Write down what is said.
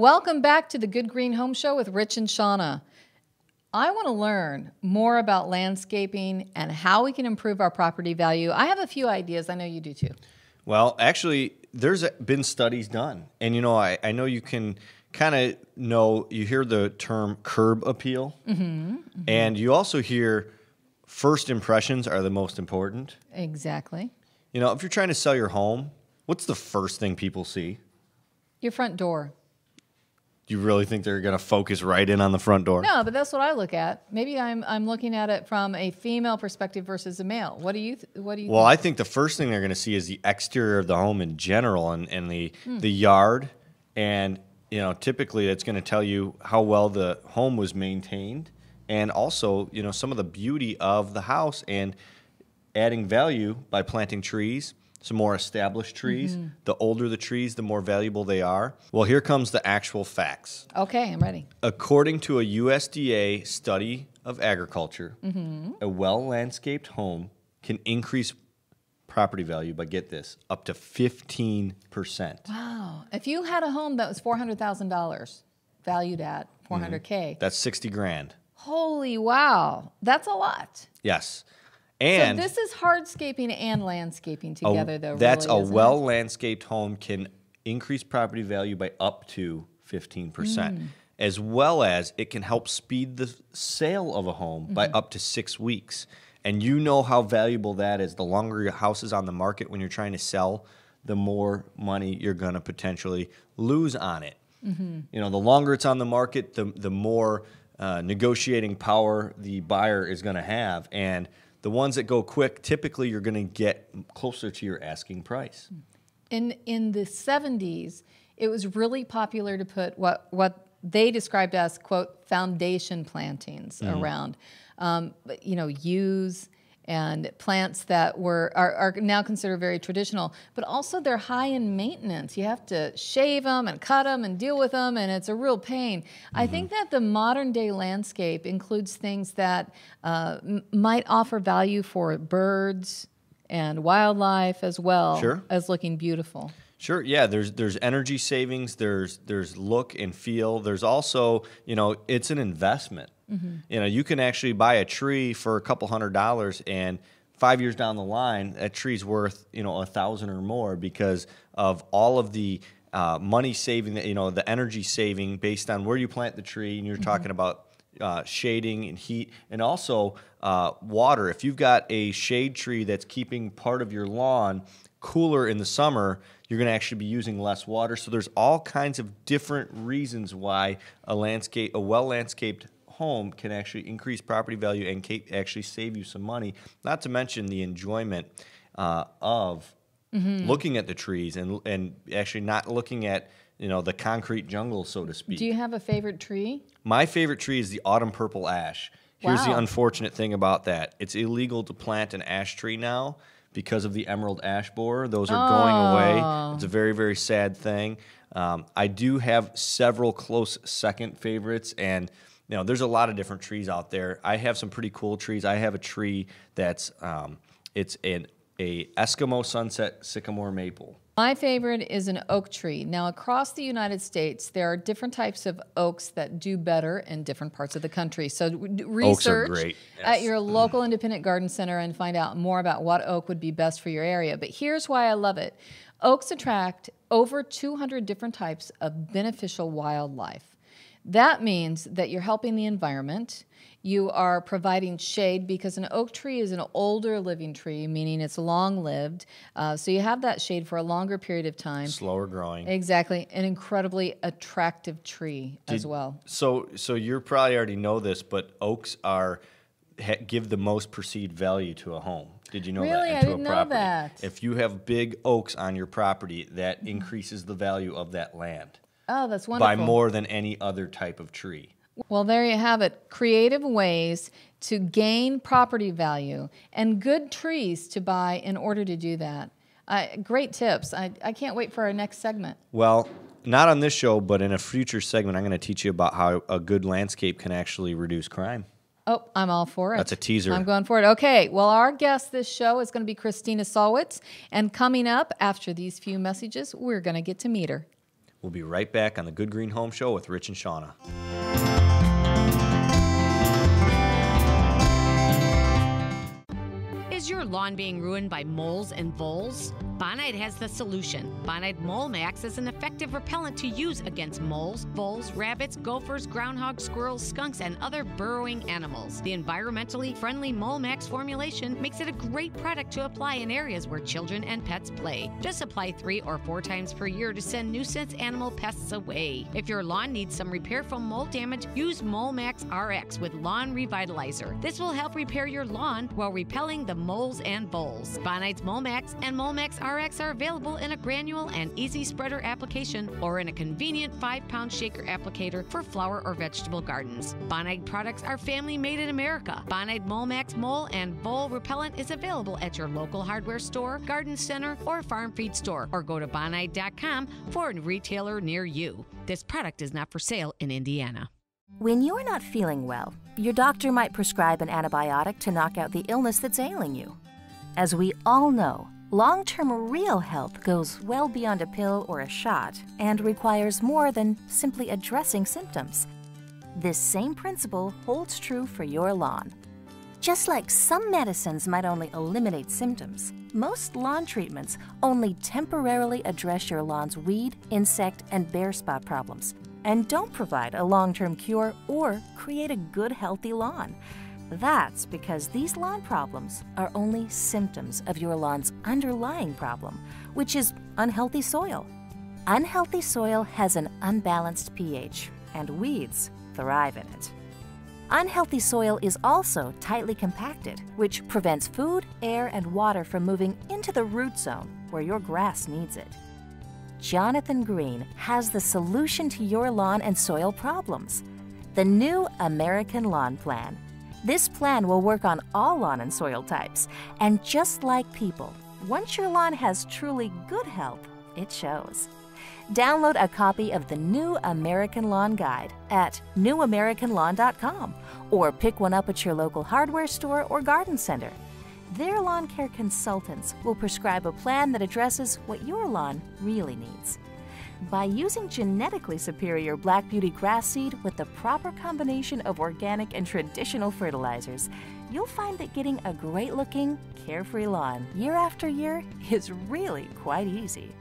Welcome back to the Good Green Home Show with Rich and Shawna. I want to learn more about landscaping and how we can improve our property value. I have a few ideas. I know you do too. Well, actually, there's been studies done. And, I know you can kind of know, you hear the term curb appeal. And you also hear first impressions are the most important. Exactly. If you're trying to sell your home, what's the first thing people see? Your front door. Do you really think they're going to focus right in on the front door? No, but that's what I look at. Maybe I'm looking at it from a female perspective versus a male. What do you think? Well, I think the first thing they're going to see is the exterior of the home in general and the yard. And, typically it's going to tell you how well the home was maintained and also, some of the beauty of the house and adding value by planting trees. Some more established trees. The older the trees, the more valuable they are. Well, here comes the actual facts. Okay, I'm ready. According to a USDA study of agriculture, a well-landscaped home can increase property value by, get this, up to 15%. Wow. If you had a home that was $400,000 valued at $400K. That's 60 grand. Holy wow. That's a lot. Yes. And so this is hardscaping and landscaping together, though. That's really, a well-landscaped home can increase property value by up to 15%, as well as it can help speed the sale of a home by up to 6 weeks. And you know how valuable that is. The longer your house is on the market when you're trying to sell, the more money you're going to potentially lose on it. The longer it's on the market, the more negotiating power the buyer is going to have. And the ones that go quick, typically you're going to get closer to your asking price. In the 70s, it was really popular to put what they described as, quote, foundation plantings around, yews and plants that are now considered very traditional, but also they're high in maintenance. You have to shave them and cut them and deal with them, and it's a real pain. I think that the modern day landscape includes things that might offer value for birds and wildlife as well as looking beautiful. Sure, yeah, there's energy savings, there's look and feel. There's also, it's an investment. You can actually buy a tree for a couple $100 and 5 years down the line, that tree's worth, $1,000 or more because of all of the money saving, the energy saving based on where you plant the tree. And you're talking about shading and heat and also water. If you've got a shade tree that's keeping part of your lawn cooler in the summer, you're going to actually be using less water. So there's all kinds of different reasons why a well-landscaped home can actually increase property value and actually save you some money. Not to mention the enjoyment of looking at the trees and actually not looking at the concrete jungle, so to speak. Do you have a favorite tree? My favorite tree is the autumn purple ash. Here's the unfortunate thing about that. It's illegal to plant an ash tree now because of the emerald ash borer. Those are going away. It's a very, very sad thing. I do have several close second favorites, and there's a lot of different trees out there. I have some pretty cool trees. I have a tree that's it's a Eskimo sunset sycamore maple. My favorite is an oak tree. Now, across the United States, there are different types of oaks that do better in different parts of the country. So research at your local independent garden center and find out more about what oak would be best for your area. But here's why I love it. Oaks attract over 200 different types of beneficial wildlife. That means that you're helping the environment. You are providing shade because an oak tree is an older living tree, meaning it's long-lived. So you have that shade for a longer period of time. Slower growing. Exactly. An incredibly attractive tree as well. So you probably already know this, but oaks give the most perceived value to a home. Did you know that? Really? I didn't know that. If you have big oaks on your property, that increases the value of that land. Oh, that's wonderful. By more than any other type of tree. Well, there you have it. Creative ways to gain property value and good trees to buy in order to do that. Great tips. I can't wait for our next segment. Well, not on this show, but in a future segment, I'm going to teach you about how a good landscape can actually reduce crime. Oh, I'm all for it. That's a teaser. I'm going for it. Okay, well, our guest this show is going to be Christina Solwitz, and coming up after these few messages, we're going to get to meet her. We'll be right back on the Good Green Home Show with Rich and Shawna. Is your lawn being ruined by moles and voles? Bonide has the solution. Bonide Mole Max is an effective repellent to use against moles, voles, rabbits, gophers, groundhogs, squirrels, skunks, and other burrowing animals. The environmentally friendly Mole Max formulation makes it a great product to apply in areas where children and pets play. Just apply 3 or 4 times per year to send nuisance animal pests away. If your lawn needs some repair from mold damage, use Mole Max RX with Lawn Revitalizer. This will help repair your lawn while repelling the moles and voles. Bonide's Mole Max and Mole Max RX are available in a granule and easy spreader application or in a convenient 5-pound shaker applicator for flower or vegetable gardens. Bonide products are family made in America. Bonide Mole Max Mole and Vole Repellent is available at your local hardware store, garden center, or farm feed store, or go to bonide.com for a retailer near you. This product is not for sale in Indiana. When you're not feeling well, your doctor might prescribe an antibiotic to knock out the illness that's ailing you. As we all know, long-term real health goes well beyond a pill or a shot and requires more than simply addressing symptoms. This same principle holds true for your lawn. Just like some medicines might only eliminate symptoms, most lawn treatments only temporarily address your lawn's weed, insect, and bare spot problems, and don't provide a long-term cure or create a good, healthy lawn. That's because these lawn problems are only symptoms of your lawn's underlying problem, which is unhealthy soil. Unhealthy soil has an unbalanced pH, and weeds thrive in it. Unhealthy soil is also tightly compacted, which prevents food, air, and water from moving into the root zone where your grass needs it. Jonathan Green has the solution to your lawn and soil problems: the new American Lawn Plan. This plan will work on all lawn and soil types, and just like people, once your lawn has truly good health, it shows. Download a copy of the New American Lawn Guide at newamericanlawn.com or pick one up at your local hardware store or garden center. Their lawn care consultants will prescribe a plan that addresses what your lawn really needs. By using genetically superior Black Beauty grass seed with the proper combination of organic and traditional fertilizers, you'll find that getting a great-looking, carefree lawn year after year is really quite easy.